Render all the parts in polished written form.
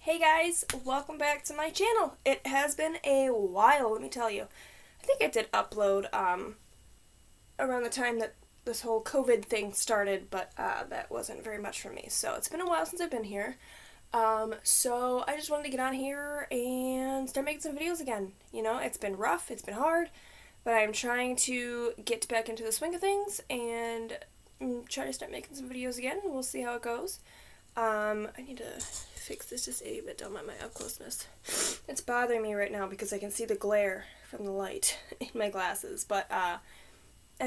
Hey guys, welcome back to my channel. It has been a while, let me tell you. I think I did upload around the time that this whole COVID thing started, but that wasn't very much for me. So it's been a while since I've been here. So I just wanted to get on here and start making some videos again. You know, it's been rough, it's been hard, but I'm trying to get back into the swing of things and try to start making some videos again, and we'll see how it goes. I need to fix this just a bit down by my up closeness. It's bothering me right now because I can see the glare from the light in my glasses, but I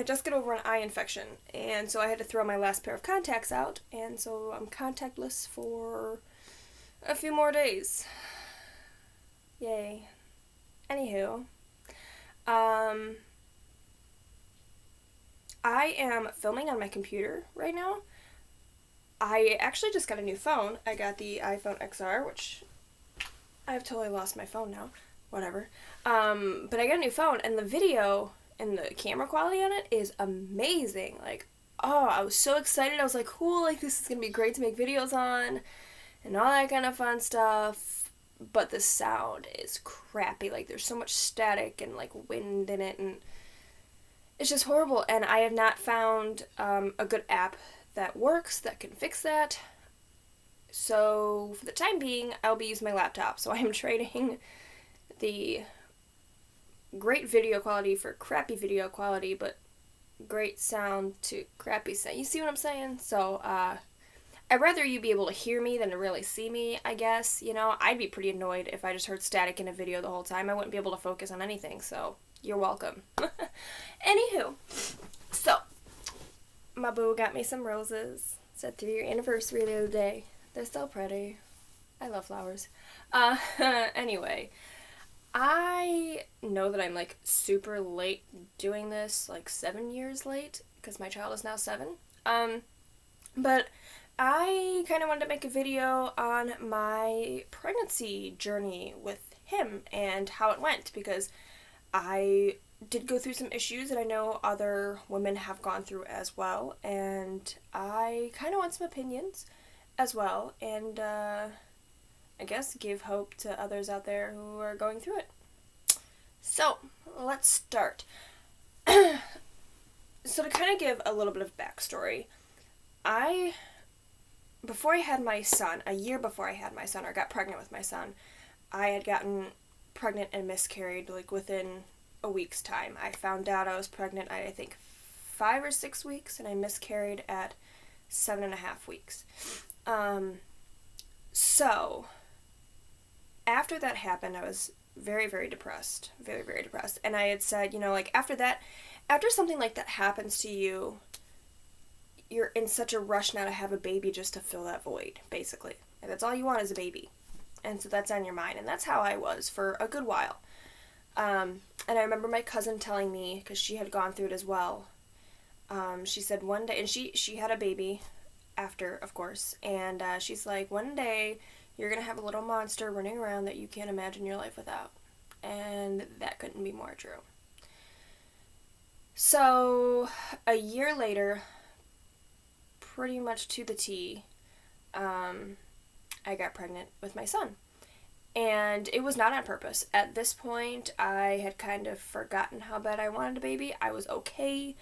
just got over an eye infection, and so I had to throw my last pair of contacts out, and so I'm contactless for a few more days. Yay. Anywho, I am filming on my computer right now. I actually just got a new phone. I got the iPhone XR, which I've totally lost my phone now. Whatever. But I got a new phone, and the video and the camera quality on it is amazing. Like, oh, I was so excited. I was like, cool, like, this is gonna be great to make videos on, and all that kind of fun stuff. But the sound is crappy. Like, there's so much static and, like, wind in it, and it's just horrible. And I have not found a good app that works, that can fix that. So for the time being, I'll be using my laptop. So I am trading the great video quality for crappy video quality, but great sound to crappy sound. You see what I'm saying? So I'd rather you be able to hear me than to really see me, I guess. You know, I'd be pretty annoyed if I just heard static in a video the whole time. I wouldn't be able to focus on anything, so you're welcome. Anywho, so my boo got me some roses. Said 3-year anniversary the other day. They're so pretty. I love flowers. Anyway, I know that I'm like super late doing this, like 7 years late, because my child is now 7. But I kind of wanted to make a video on my pregnancy journey with him and how it went, because I did go through some issues that I know other women have gone through as well, and I kind of want some opinions as well, and I guess give hope to others out there who are going through it. So, let's start. So to kind of give a little bit of backstory, before I had my son, a year before I had my son, or got pregnant with my son, I had gotten pregnant and miscarried, like, within a week's time. I found out I was pregnant, I think 5 or 6 weeks, and I miscarried at 7.5 weeks. So after that happened, I was very, very depressed. Very, very depressed. And I had said, you know, like, after something like that happens to you, you're in such a rush now to have a baby just to fill that void, basically. And that's all you want is a baby. And so that's on your mind. And that's how I was for a good while. And I remember my cousin telling me, because she had gone through it as well, she said one day, and she had a baby after, of course, and she's like, one day you're going to have a little monster running around that you can't imagine your life without. And that couldn't be more true. So a year later, pretty much to the T, I got pregnant with my son. And it was not on purpose. At this point, I had kind of forgotten how bad I wanted a baby. I was okay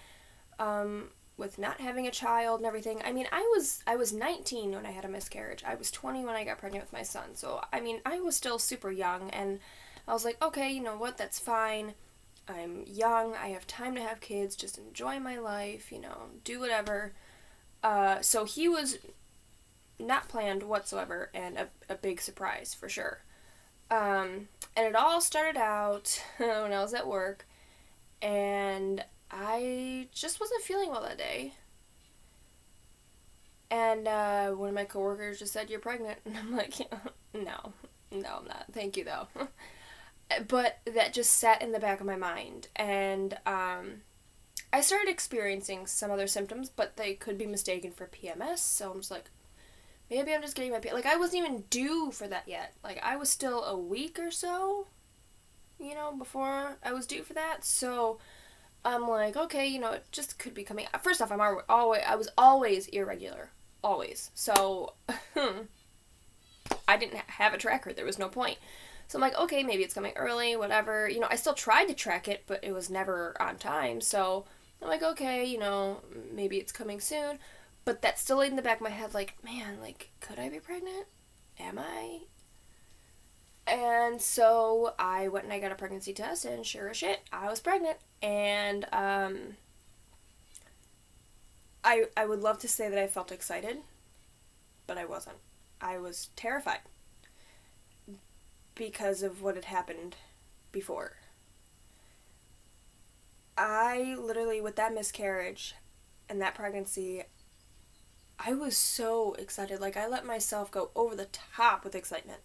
with not having a child and everything. I mean, I was 19 when I had a miscarriage. I was 20 when I got pregnant with my son. So, I mean, I was still super young, and I was like, okay, you know what, that's fine. I'm young, I have time to have kids, just enjoy my life, you know, do whatever. So he was not planned whatsoever, and a big surprise, for sure. And it all started out when I was at work, and I just wasn't feeling well that day. And one of my coworkers just said, "You're pregnant," and I'm like, no, I'm not. Thank you, though. But that just sat in the back of my mind, and I started experiencing some other symptoms, but they could be mistaken for PMS. So I'm just like, maybe I'm just getting my like, I wasn't even due for that yet. Like, I was still a week or so, you know, before I was due for that. So I'm like, okay, you know, it just could be coming. First off, I was always irregular. Always. So I didn't have a tracker. There was no point. So I'm like, okay, maybe it's coming early, whatever. I still tried to track it, but it was never on time. So I'm like, okay, maybe it's coming soon. But that's still in the back of my head, like, man, like, could I be pregnant? Am I? And so I went and I got a pregnancy test, and sure as shit, I was pregnant. And I would love to say that I felt excited, but I wasn't. I was terrified because of what had happened before. I literally, with that miscarriage and that pregnancy, I was so excited. Like, I let myself go over the top with excitement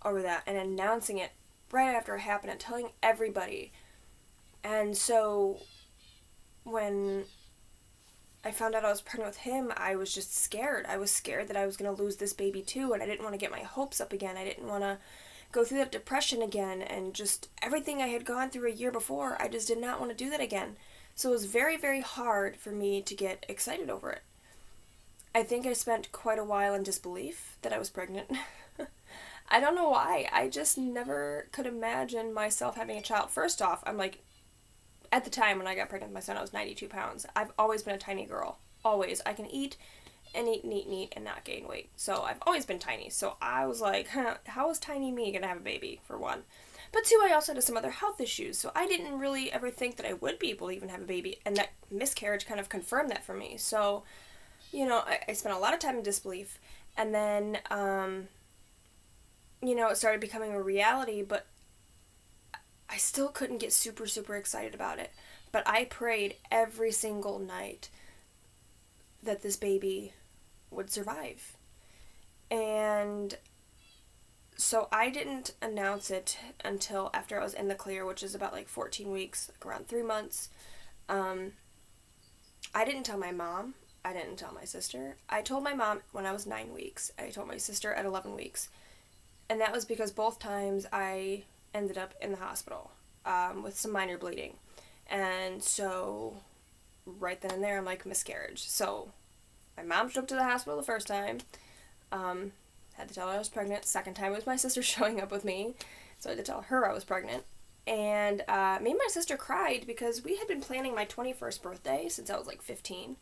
over that and announcing it right after it happened and telling everybody. And so when I found out I was pregnant with him, I was just scared. I was scared that I was going to lose this baby too, and I didn't want to get my hopes up again. I didn't want to go through that depression again, and just everything I had gone through a year before, I just did not want to do that again. So it was very, very hard for me to get excited over it. I think I spent quite a while in disbelief that I was pregnant. I don't know why. I just never could imagine myself having a child. First off, I'm like, at the time when I got pregnant with my son, I was 92 pounds. I've always been a tiny girl. Always. I can eat and eat and eat and eat and not gain weight. So I've always been tiny. So I was like, how is tiny me going to have a baby, for one? But two, I also had some other health issues. So I didn't really ever think that I would be able to even have a baby. And that miscarriage kind of confirmed that for me. So, I spent a lot of time in disbelief. And then, it started becoming a reality, but I still couldn't get super, super excited about it. But I prayed every single night that this baby would survive. And so I didn't announce it until after I was in the clear, which is about like 14 weeks, like around 3 months. I didn't tell my mom. I didn't tell my sister. I told my mom when I was 9 weeks. I told my sister at 11 weeks. And that was because both times I ended up in the hospital with some minor bleeding. And so right then and there, I'm like, miscarriage. So my mom showed up to the hospital the first time. Had to tell her I was pregnant. Second time it was my sister showing up with me. So I had to tell her I was pregnant. And me and my sister cried because we had been planning my 21st birthday since I was like 15.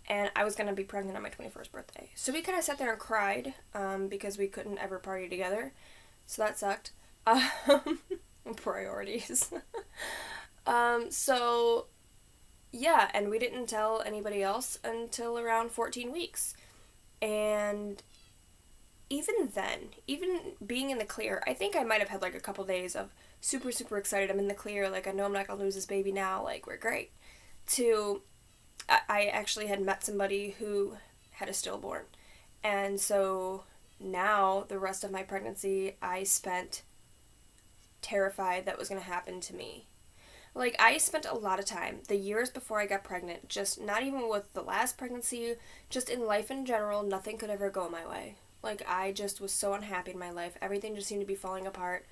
And I was going to be pregnant on my 21st birthday. So we kind of sat there and cried because we couldn't ever party together. So that sucked. Priorities. So, yeah, and we didn't tell anybody else until around 14 weeks. And even then, even being in the clear, I think I might have had like a couple days of super, super excited. I'm in the clear, like I know I'm not going to lose this baby now, like we're great. To I actually had met somebody who had a stillborn. And so now, the rest of my pregnancy, I spent terrified that was going to happen to me. Like, I spent a lot of time, the years before I got pregnant, just not even with the last pregnancy, just in life in general, nothing could ever go my way. Like, I just was so unhappy in my life. Everything just seemed to be falling apart.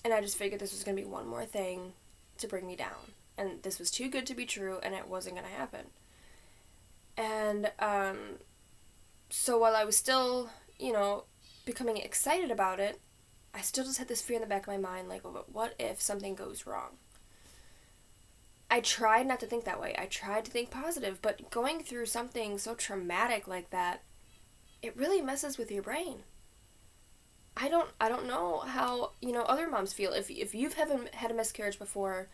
And I just figured this was going to be one more thing to bring me down. And this was too good to be true, and it wasn't going to happen. And, so while I was still, becoming excited about it, I still just had this fear in the back of my mind, like, well, what if something goes wrong? I tried not to think that way. I tried to think positive, but going through something so traumatic like that, it really messes with your brain. I don't know how, other moms feel. If you've had a miscarriage before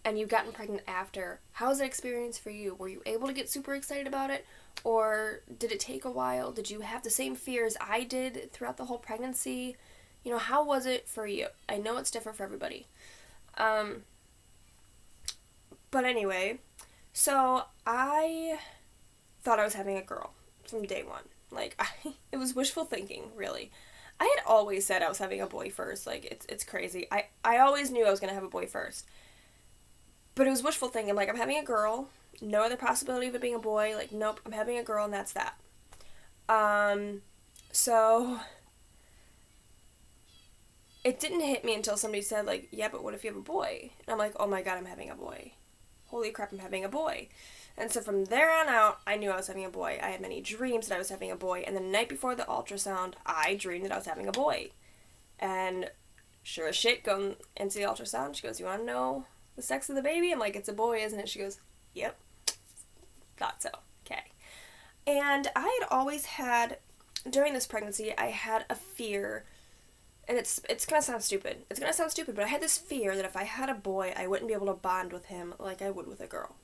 and you've gotten pregnant after, how was that experience for you? Were you able to get super excited about it? Or did it take a while? Did you have the same fears I did throughout the whole pregnancy? How was it for you? I know it's different for everybody. But anyway, so I thought I was having a girl from day one. Like, it was wishful thinking, really. I had always said I was having a boy first. Like, it's crazy. I always knew I was going to have a boy first. But it was wishful thinking. Like, I'm having a girl. No other possibility of it being a boy. Like, nope, I'm having a girl and that's that. So it didn't hit me until somebody said, like, yeah, but what if you have a boy? And I'm like, oh my god, I'm having a boy. Holy crap, I'm having a boy. And so from there on out, I knew I was having a boy. I had many dreams that I was having a boy. And the night before the ultrasound, I dreamed that I was having a boy. And sure as shit, going into the ultrasound, she goes, "You want to know the sex of the baby?" I'm like, "It's a boy, isn't it?" She goes, "Yep." Thought so. Okay. And I had always had, during this pregnancy, I had a fear, and it's gonna sound stupid. It's gonna sound stupid, but I had this fear that if I had a boy, I wouldn't be able to bond with him like I would with a girl.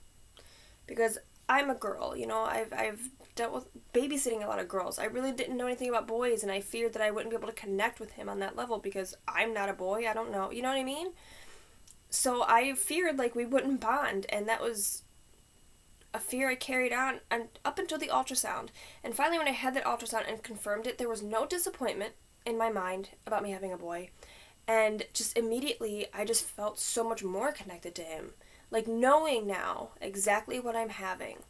Because I'm a girl, you know, I've dealt with babysitting a lot of girls. I really didn't know anything about boys, and I feared that I wouldn't be able to connect with him on that level because I'm not a boy. I don't know. You know what I mean? So I feared like we wouldn't bond, and that was a fear I carried on and up until the ultrasound. And finally, when I had that ultrasound and confirmed it, there was no disappointment in my mind about me having a boy. And just immediately, I just felt so much more connected to him. Like knowing now exactly what I'm having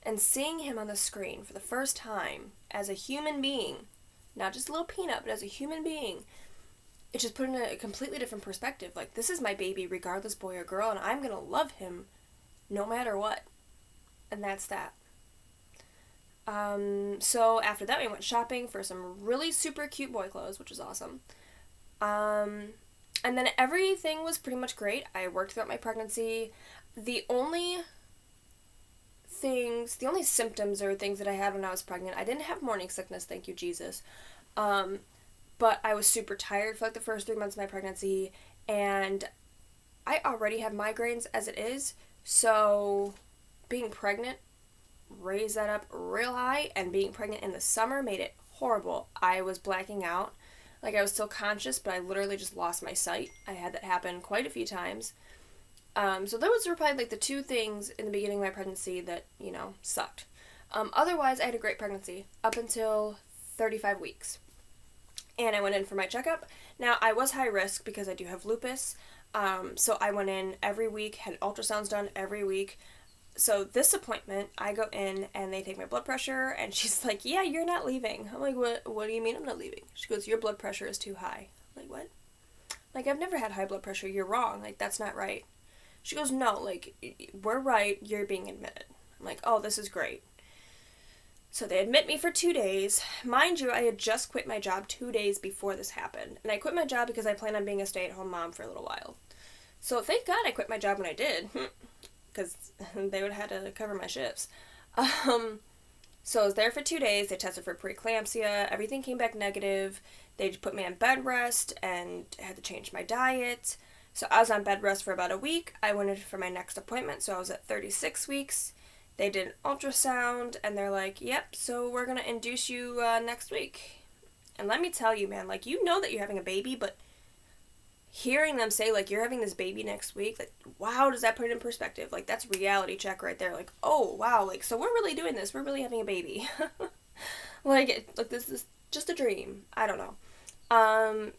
and seeing him on the screen for the first time as a human being, not just a little peanut, but as a human being, it just put in a completely different perspective. Like, this is my baby, regardless boy or girl, and I'm going to love him no matter what. And that's that. So after that, we went shopping for some really super cute boy clothes, which was awesome. And then everything was pretty much great. I worked throughout my pregnancy. The only symptoms or things that I had when I was pregnant, I didn't have morning sickness, thank you, Jesus. But I was super tired for like the first 3 months of my pregnancy, and I already have migraines as it is, so being pregnant raised that up real high, and being pregnant in the summer made it horrible. I was blacking out. Like, I was still conscious, but I literally just lost my sight. I had that happen quite a few times. So those were probably like the two things in the beginning of my pregnancy that, you know, sucked. Otherwise, I had a great pregnancy up until 35 weeks. And I went in for my checkup. Now, I was high risk because I do have lupus. So I went in every week, had ultrasounds done every week. So this appointment, I go in and they take my blood pressure, and she's like, "Yeah, you're not leaving." I'm like, What do you mean I'm not leaving?" She goes, "Your blood pressure is too high." I'm like, "What?" Like, I've never had high blood pressure. You're wrong. Like, that's not right. She goes, "No, like, we're right. You're being admitted." I'm like, "Oh, this is great." So they admit me for 2 days. Mind you, I had just quit my job 2 days before this happened. And I quit my job because I planned on being a stay-at-home mom for a little while. So thank God I quit my job when I did. Because they would have had to cover my shifts. So I was there for 2 days. They tested for preeclampsia. Everything came back negative. They put me on bed rest and had to change my diet. So I was on bed rest for about a week. I went in for my next appointment, so I was at 36 weeks. They did an ultrasound, and they're like, "Yep, so we're going to induce you next week." And let me tell you, man, like, you know that you're having a baby, but hearing them say, like, "You're having this baby next week," like, wow, does that put it in perspective? Like, that's reality check right there. Like, oh, wow, like, so we're really doing this. We're really having a baby. Like, this is just a dream. I don't know.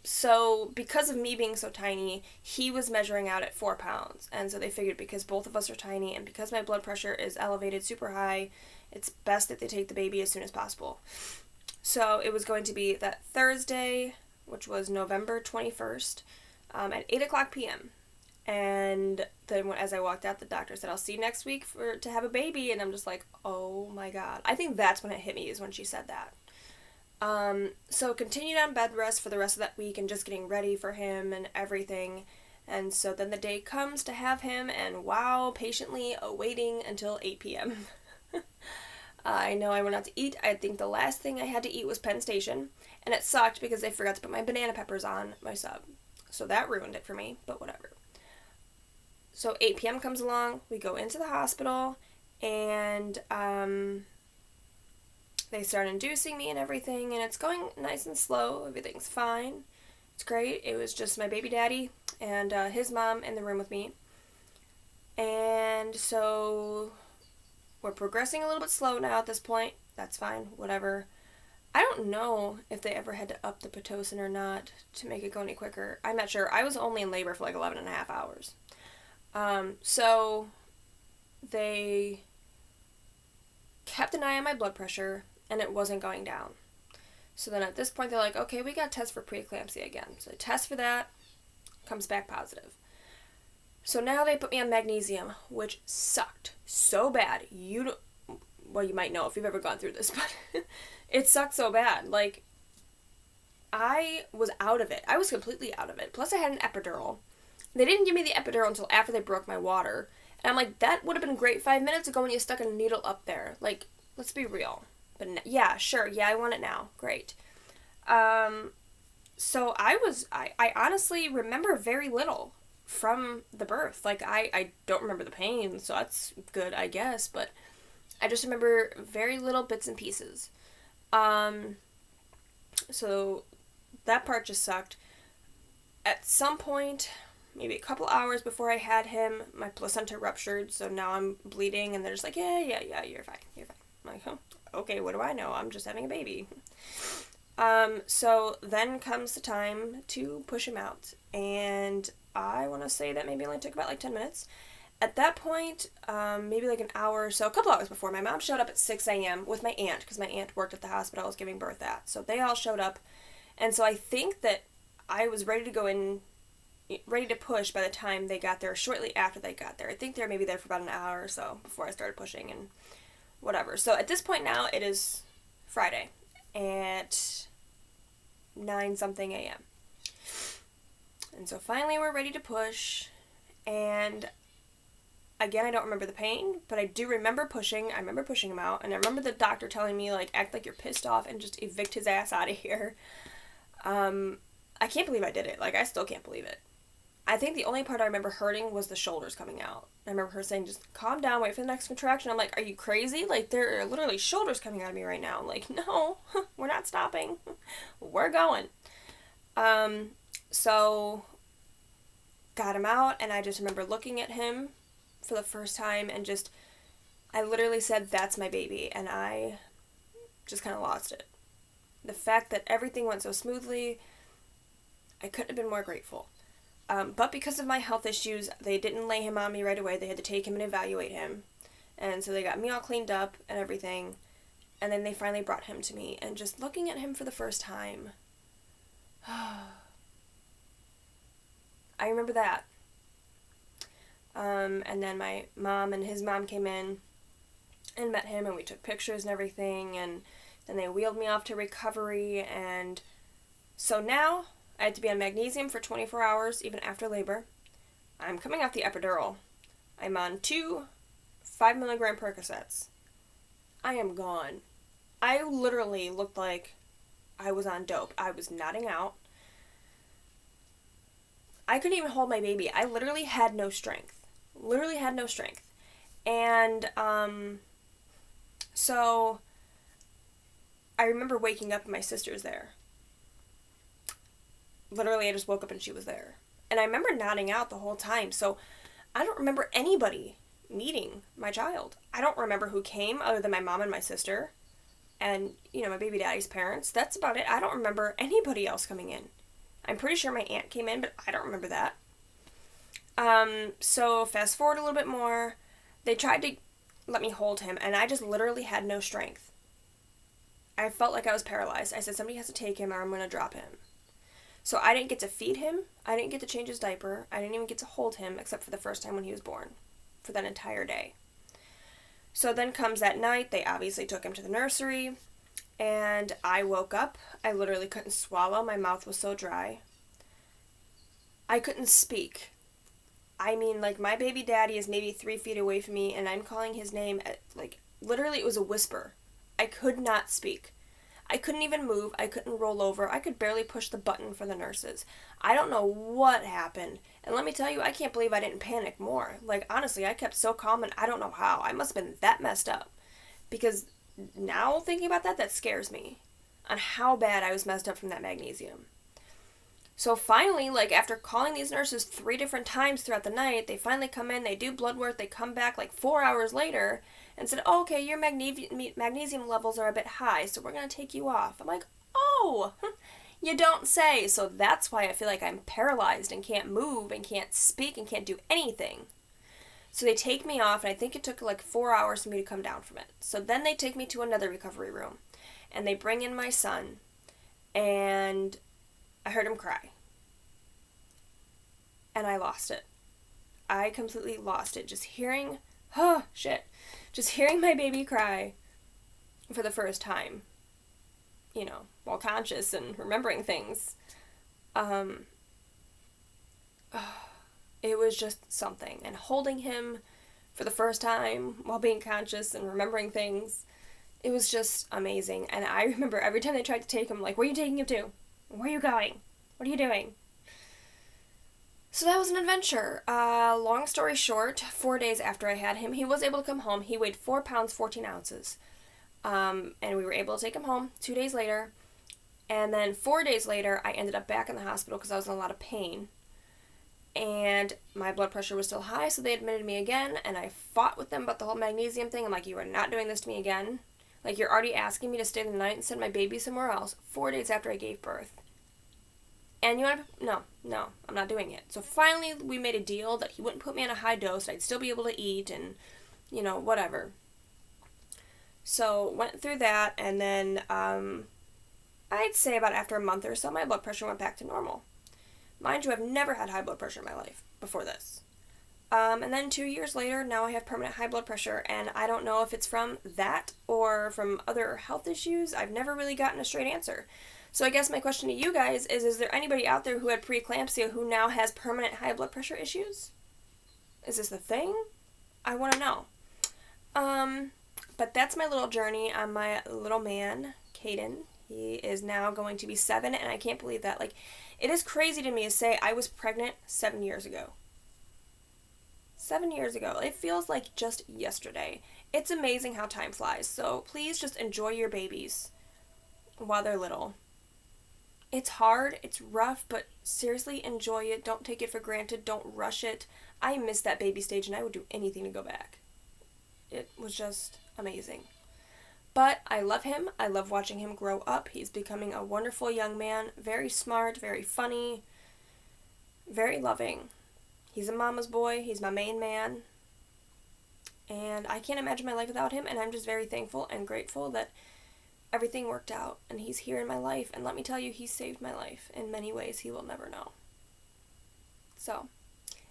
So because of me being so tiny, he was measuring out at 4 pounds. And so they figured because both of us are tiny and because my blood pressure is elevated super high, it's best that they take the baby as soon as possible. So it was going to be that Thursday, which was November 21st, at 8 o'clock p.m. And then as I walked out, the doctor said, "I'll see you next week to have a baby." And I'm just like, oh my God. I think that's when it hit me, is when she said that. So continued on bed rest for the rest of that week and just getting ready for him and everything. And so then the day comes to have him, and wow, patiently awaiting until 8 p.m. I know I went out to eat. I think the last thing I had to eat was Penn Station, and it sucked because I forgot to put my banana peppers on my sub. So that ruined it for me, but whatever. So 8 p.m. comes along, we go into the hospital, and they start inducing me and everything, and it's going nice and slow. Everything's fine. It's great. It was just my baby daddy and his mom in the room with me. And so we're progressing a little bit slow now at this point. That's fine. Whatever. I don't know if they ever had to up the Pitocin or not to make it go any quicker. I'm not sure. I was only in labor for like 11 and a half hours. So they kept an eye on my blood pressure, and it wasn't going down. So then at this point, they're like, "Okay, we got to test for preeclampsia again." So they test for that, comes back positive. So now they put me on magnesium, which sucked so bad. Well, you might know if you've ever gone through this, but it sucked so bad. Like, I was out of it. I was completely out of it. Plus, I had an epidural. They didn't give me the epidural until after they broke my water. And I'm like, that would have been great 5 minutes ago when you stuck a needle up there. Like, let's be real. But yeah, sure. Yeah, I want it now. Great. So I honestly remember very little from the birth. Like, I don't remember the pain, so that's good, I guess. But I just remember very little bits and pieces. So that part just sucked. At some point, maybe a couple hours before I had him, my placenta ruptured, so now I'm bleeding, and they're just like, yeah, you're fine. I'm like, oh, okay, what do I know? I'm just having a baby. So then comes the time to push him out, and I want to say that maybe only took about like 10 minutes. At that point, maybe like an hour or so, a couple hours before, my mom showed up at 6 a.m. with my aunt, because my aunt worked at the hospital I was giving birth at. So they all showed up, and so I think that I was ready to push by the time they got there, shortly after they got there. I think they were maybe there for about an hour or so before I started pushing and whatever. So at this point now, it is Friday at 9-something a.m. And so finally we're ready to push, and again, I don't remember the pain, but I do remember pushing. I remember pushing him out, and I remember the doctor telling me, like, act like you're pissed off and just evict his ass out of here. I can't believe I did it. Like, I still can't believe it. I think the only part I remember hurting was the shoulders coming out. I remember her saying, just calm down, wait for the next contraction. I'm like, are you crazy? Like, there are literally shoulders coming out of me right now. I'm like, no, we're not stopping. We're going. So got him out, and I just remember looking at him for the first time and just, I literally said, that's my baby, and I just kind of lost it. The fact that everything went so smoothly, I couldn't have been more grateful. But because of my health issues, they didn't lay him on me right away. They had to take him and evaluate him. And so they got me all cleaned up and everything. And then they finally brought him to me. And just looking at him for the first time, I remember that. And then my mom and his mom came in and met him, and we took pictures and everything. And then they wheeled me off to recovery. And so now I had to be on magnesium for 24 hours, even after labor. I'm coming off the epidural. I'm on 2 5-milligram Percocets. I am gone. I literally looked like I was on dope. I was nodding out. I couldn't even hold my baby. I literally had no strength. And, so I remember waking up and my sister's there. Literally, I just woke up and she was there. And I remember nodding out the whole time. So I don't remember anybody meeting my child. I don't remember who came other than my mom and my sister and, my baby daddy's parents. That's about it. I don't remember anybody else coming in. I'm pretty sure my aunt came in, but I don't remember that. So fast forward a little bit more. They tried to let me hold him, and I just literally had no strength. I felt like I was paralyzed. I said, somebody has to take him or I'm going to drop him. So I didn't get to feed him. I didn't get to change his diaper. I didn't even get to hold him except for the first time when he was born, for that entire day. So then comes that night. They obviously took him to the nursery, and I woke up. I literally couldn't swallow. My mouth was so dry. I couldn't speak. I mean, like, my baby daddy is maybe 3 feet away from me, and I'm calling his name at, like, literally it was a whisper. I could not speak. I couldn't even move. I couldn't roll over. I could barely push the button for the nurses. I don't know what happened. And let me tell you, I can't believe I didn't panic more. Like, honestly, I kept so calm, and I don't know how. I must have been that messed up. Because now, thinking about that scares me. On how bad I was messed up from that magnesium. So finally, like, after calling these nurses 3 different times throughout the night, they finally come in, they do blood work, they come back like 4 hours later and said, oh, okay, your magnesium levels are a bit high, so we're going to take you off. I'm like, oh, you don't say. So that's why I feel like I'm paralyzed and can't move and can't speak and can't do anything. So they take me off, and I think it took like 4 hours for me to come down from it. So then they take me to another recovery room, and they bring in my son, and I heard him cry. And I lost it. I completely lost it. Just hearing, oh, shit. Just hearing my baby cry for the first time, while conscious and remembering things. It was just something. And holding him for the first time while being conscious and remembering things, it was just amazing. And I remember every time they tried to take him, like, where are you taking him to? Where are you going? What are you doing? So that was an adventure. Long story short, 4 days after I had him, he was able to come home. He weighed 4 pounds, 14 ounces. And we were able to take him home 2 days later. And then 4 days later, I ended up back in the hospital because I was in a lot of pain. And my blood pressure was still high, so they admitted me again, and I fought with them about the whole magnesium thing. I'm like, you are not doing this to me again. Like, you're already asking me to stay the night and send my baby somewhere else 4 days after I gave birth. And you want to... No, I'm not doing it. So finally, we made a deal that he wouldn't put me on a high dose, I'd still be able to eat, and, whatever. So, went through that, and then, I'd say about after a month or so, my blood pressure went back to normal. Mind you, I've never had high blood pressure in my life before this. And then 2 years later, now I have permanent high blood pressure, and I don't know if it's from that or from other health issues. I've never really gotten a straight answer. So I guess my question to you guys is there anybody out there who had preeclampsia who now has permanent high blood pressure issues? Is this a thing? I want to know. But that's my little journey on my little man, Caden. He is now going to be 7, and I can't believe that. Like, it is crazy to me to say I was pregnant 7 years ago. 7 years ago. It feels like just yesterday. It's amazing how time flies. So please just enjoy your babies while they're little. It's hard, it's rough, but seriously enjoy it. Don't take it for granted. Don't rush it. I miss that baby stage, and I would do anything to go back. It was just amazing. But I love him. I love watching him grow up. He's becoming a wonderful young man. Very smart, very funny, very loving. He's a mama's boy. He's my main man. And I can't imagine my life without him, and I'm just very thankful and grateful that everything worked out, and he's here in my life. And let me tell you, he saved my life in many ways he will never know. So,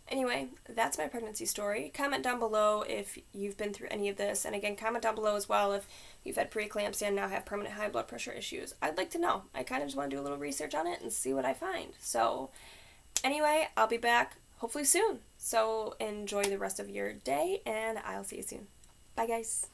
anyway, that's my pregnancy story. Comment down below if you've been through any of this. And again, comment down below as well if you've had preeclampsia and now have permanent high blood pressure issues. I'd like to know. I kind of just want to do a little research on it and see what I find. So, anyway, I'll be back hopefully soon. So, enjoy the rest of your day, and I'll see you soon. Bye, guys.